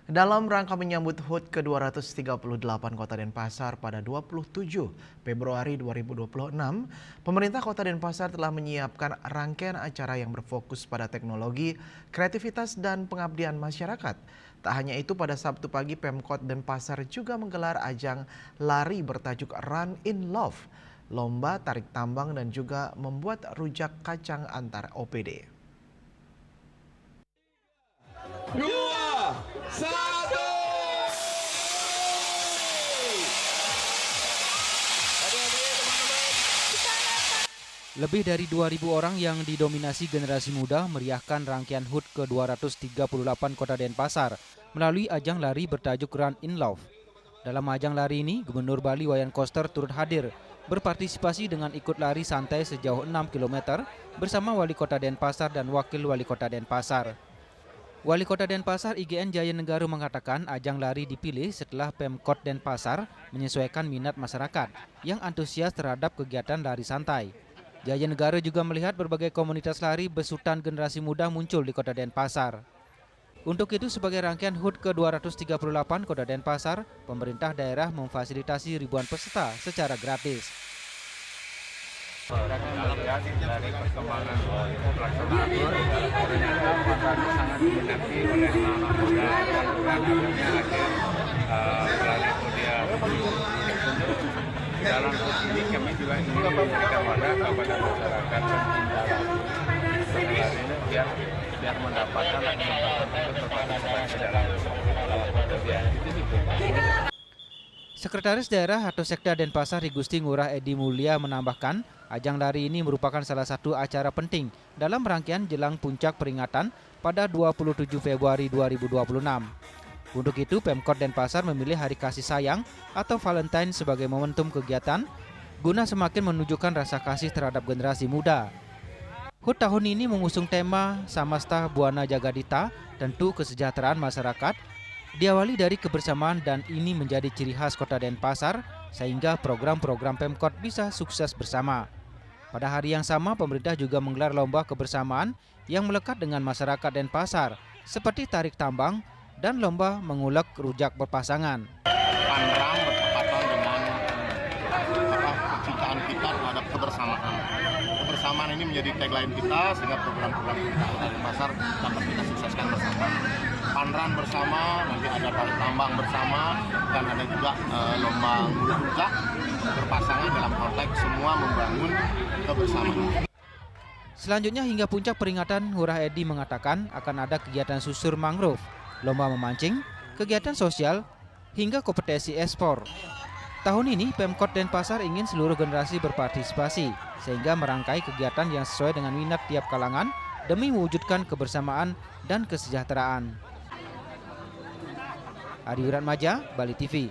Dalam rangka menyambut HUT ke-238 Kota Denpasar pada 27 Februari 2026, pemerintah Kota Denpasar telah menyiapkan rangkaian acara yang berfokus pada teknologi, kreativitas, dan pengabdian masyarakat. Tak hanya itu, pada Sabtu pagi Pemkot Denpasar juga menggelar ajang lari bertajuk Run in Love, lomba tarik tambang dan juga membuat rujak kacang antar OPD. 2, 1. Lebih dari 2.000 orang yang didominasi generasi muda meriahkan rangkaian HUT ke-238 Kota Denpasar melalui ajang lari bertajuk Run in Love. Dalam ajang lari ini, Gubernur Bali Wayan Koster turut hadir, berpartisipasi dengan ikut lari santai sejauh 6 km bersama Wali Kota Denpasar dan Wakil Wali Kota Denpasar. Wali Kota Denpasar IGN Jaya Negara mengatakan ajang lari dipilih setelah Pemkot Denpasar menyesuaikan minat masyarakat yang antusias terhadap kegiatan lari santai. Jaya Negara juga melihat berbagai komunitas lari besutan generasi muda muncul di Kota Denpasar. Untuk itu, sebagai rangkaian HUT ke-238 Kota Denpasar, pemerintah daerah memfasilitasi ribuan peserta secara gratis. Dari perkembangan pelaksanaan ternyata sangat diminati oleh anak-anak muda dan akhirnya dia dalam hal ini kami juga ingin memberikan kepada masyarakat ini biar mendapatkan kesempatan untuk berpartisipasi dalam kegiatan itu. Sekretaris Daerah atau Sekda Denpasar Igusti Ngurah Edi Mulia menambahkan, ajang lari ini merupakan salah satu acara penting dalam rangkaian jelang puncak peringatan pada 27 Februari 2026. Untuk itu, Pemkot Denpasar memilih Hari Kasih Sayang atau Valentine sebagai momentum kegiatan guna semakin menunjukkan rasa kasih terhadap generasi muda. HUT tahun ini mengusung tema Samasta Buana Jagadita, tentu kesejahteraan masyarakat, diawali dari kebersamaan dan ini menjadi ciri khas Kota Denpasar sehingga program-program Pemkot bisa sukses bersama. Pada hari yang sama, pemerintah juga menggelar lomba kebersamaan yang melekat dengan masyarakat Denpasar seperti tarik tambang dan lomba mengulek rujak berpasangan. Pandang bertepatan dengan kecintaan kita terhadap kebersamaan. Kebersamaan ini menjadi tagline kita sehingga program-program kita di Denpasar dapat kita sukseskan bersama. Panran bersama, nanti ada tarik tambang bersama, dan ada juga lomba ngulek rujak berpasangan dalam konteks semua membangun kebersamaan. Selanjutnya hingga puncak peringatan, Ngurah Edi mengatakan akan ada kegiatan susur mangrove, lomba memancing, kegiatan sosial, hingga kompetisi e-sport. Tahun ini Pemkot Denpasar ingin seluruh generasi berpartisipasi sehingga merangkai kegiatan yang sesuai dengan minat tiap kalangan demi mewujudkan kebersamaan dan kesejahteraan. Adi Wiratmaja, Bali TV.